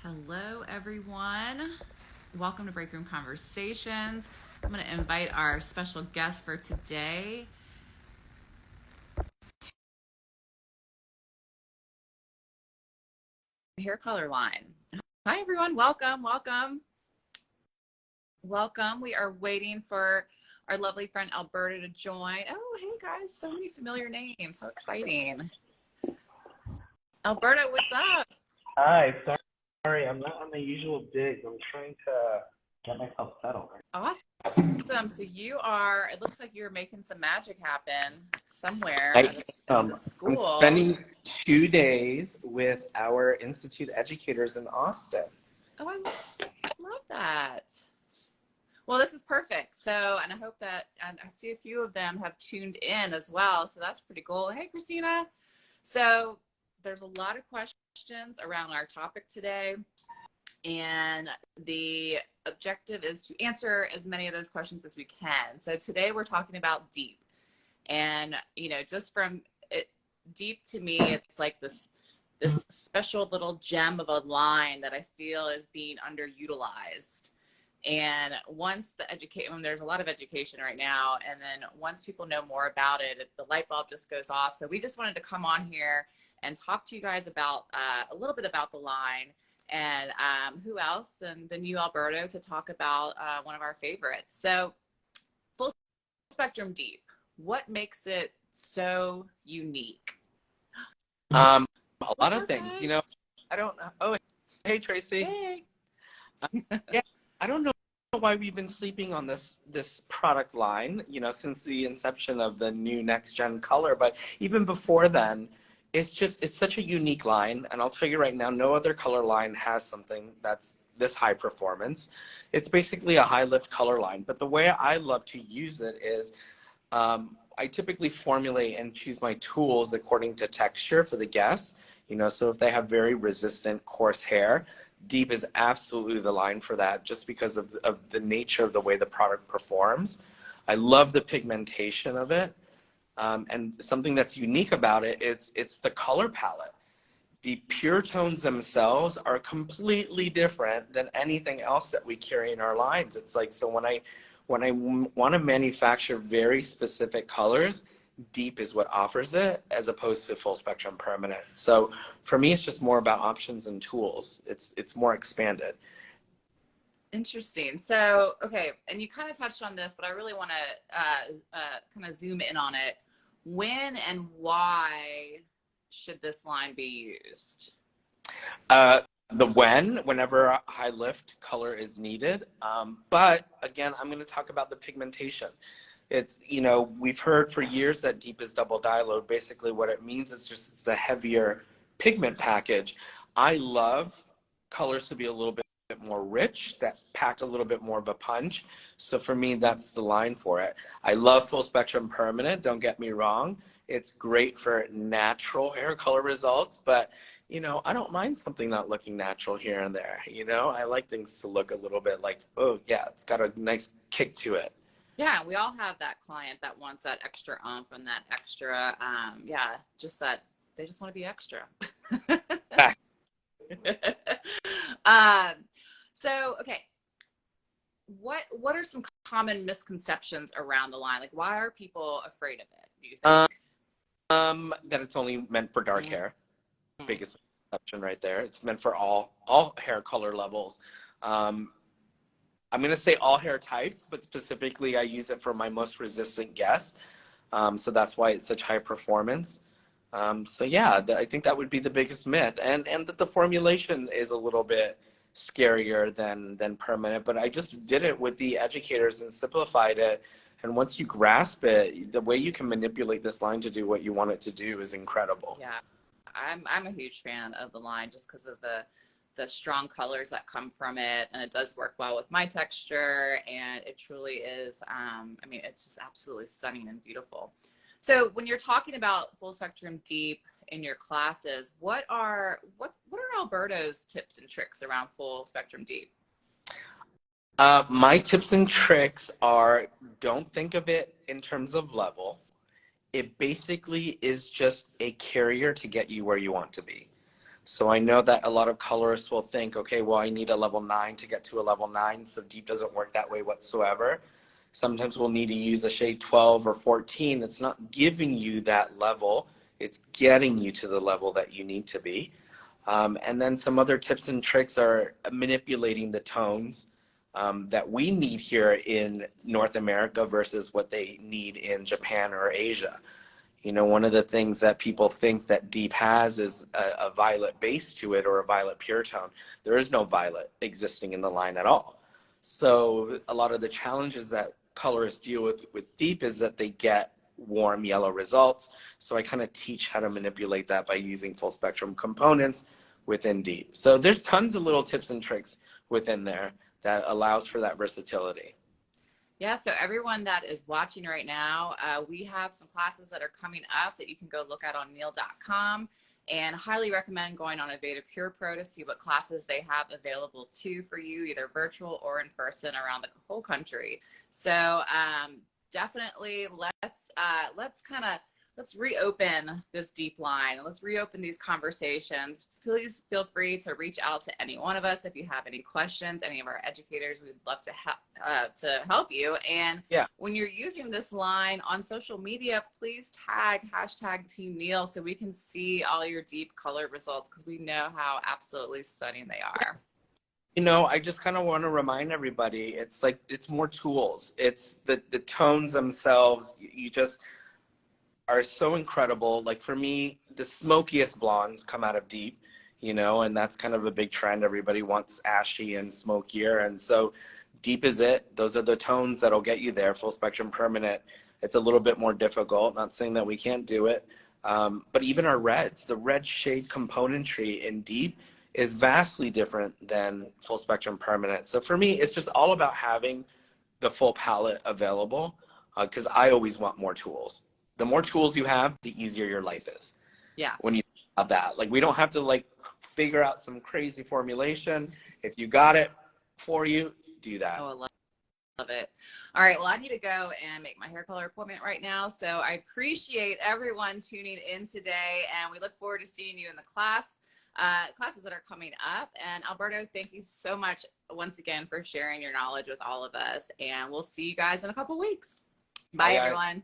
Hello, everyone. Welcome to Break Room Conversations. I'm going to invite our special guest for today, hair color line. Hi, everyone. Welcome. We are waiting for our lovely friend Alberto to join. Oh, hey, guys. So many familiar names. How exciting. Alberto, what's up? Hi, sorry, I'm not on the usual digs. I'm trying to get myself settled. Awesome. So it looks like you're making some magic happen somewhere I in the I'm school. spending 2 days with our Institute educators in Austin. Oh, I love that. Well, this is perfect. So, and I hope that, and I see a few of them have tuned in as well. So that's pretty cool. Hey, Christina. So there's a lot of questions around our topic today. And the objective is to answer as many of those questions as we can. So today we're talking about deep. And, just from it, deep to me, it's like this special little gem of a line that I feel is being underutilized. And once there's a lot of education right now, and then once people know more about it, the light bulb just goes off. So we just wanted to come on here and talk to you guys about a little bit about the line, and who else than you, Alberto, to talk about one of our favorites. So full spectrum deep, what makes it so unique? A lot What's of up, things, guys? I don't know. Oh, hey, Tracy. Hey. Yeah, I don't know why we've been sleeping on this product line, since the inception of the new next gen color. But even before then, it's such a unique line. And I'll tell you right now, no other color line has something that's this high performance. It's basically a high lift color line. But the way I love to use it is I typically formulate and choose my tools according to texture for the guests. So if they have very resistant, coarse hair, deep is absolutely the line for that, just because of the nature of the way the product performs. I love the pigmentation of it. And something that's unique about it, it's the color palette. The pure tones themselves are completely different than anything else that we carry in our lines. It's like, so when I want to manufacture very specific colors, deep is what offers it, as opposed to full spectrum permanent. So for me, it's just more about options and tools. It's more expanded. Interesting. So, okay, and you kind of touched on this, but I really want to kind of zoom in on it. When and why should this line be used? Whenever a high lift color is needed. But again, I'm going to talk about the pigmentation. We've heard for years that deep is double dialogue. Basically what it means is just it's a heavier pigment package. I love colors to be a little bit more rich, that pack a little bit more of a punch. So for me, that's the line for it. I love full spectrum permanent, don't get me wrong. It's great for natural hair color results, but I don't mind something not looking natural here and there. I like things to look a little bit like, oh yeah, it's got a nice kick to it. Yeah, we all have that client that wants that extra oomph and that extra, just that they just want to be extra. um, so, okay, what are some common misconceptions around the line? Like, why are people afraid of it, do you think? That it's only meant for dark Mm-hmm. hair. Biggest misconception right there. It's meant for all hair color levels. I'm going to say all hair types, but specifically I use it for my most resistant guests. So that's why it's such high performance. So yeah, I think that would be the biggest myth, and that the formulation is a little bit scarier than permanent. But I just did it with the educators and simplified it. And once you grasp it, the way you can manipulate this line to do what you want it to do is incredible. Yeah, I'm a huge fan of the line just because of the strong colors that come from it, and it does work well with my texture, and it truly is. It's just absolutely stunning and beautiful. So when you're talking about full spectrum deep in your classes, what are Alberto's tips and tricks around full spectrum deep? My tips and tricks are, don't think of it in terms of level. It basically is just a carrier to get you where you want to be. So I know that a lot of colorists will think, okay, well, I need a level 9 to get to a level 9, so deep doesn't work that way whatsoever. Sometimes we'll need to use a shade 12 or 14. It's not giving you that level, it's getting you to the level that you need to be. And then some other tips and tricks are manipulating the tones that we need here in North America versus what they need in Japan or Asia. You know, one of the things that people think that deep has is a violet base to it or a violet pure tone. There is no violet existing in the line at all. So a lot of the challenges that colorists deal with deep is that they get warm yellow results. So I kind of teach how to manipulate that by using full spectrum components within deep. So there's tons of little tips and tricks within there that allows for that versatility. Yeah, so everyone that is watching right now, we have some classes that are coming up that you can go look at on neil.com, and highly recommend going on Aveda Pure Pro to see what classes they have available too for you, either virtual or in person around the whole country. So definitely let's reopen this deep line. Let's reopen these conversations. Please feel free to reach out to any one of us if you have any questions, any of our educators. We'd love to help you. And yeah, when you're using this line on social media, please tag #Team Neil so we can see all your deep color results, because we know how absolutely stunning they are. You know, I just kind of want to remind everybody, it's like, it's more tools. It's the tones themselves. You just are so incredible. Like for me, the smokiest blondes come out of deep, you know, and that's kind of a big trend. Everybody wants ashy and smokier. And so deep is it. Those are the tones that'll get you there. Full spectrum permanent. It's a little bit more difficult. Not saying that we can't do it. But even our reds, the red shade componentry in deep is vastly different than full spectrum permanent. So for me, it's just all about having the full palette available, because I always want more tools. The more tools you have, the easier your life is. Yeah. When you have that, like, we don't have to like figure out some crazy formulation. If you got it for you, do that. Oh, I love it. All right, well, I need to go and make my hair color appointment right now. So I appreciate everyone tuning in today, and we look forward to seeing you in the classes that are coming up. And Alberto, thank you so much once again for sharing your knowledge with all of us, and we'll see you guys in a couple weeks. Bye, everyone.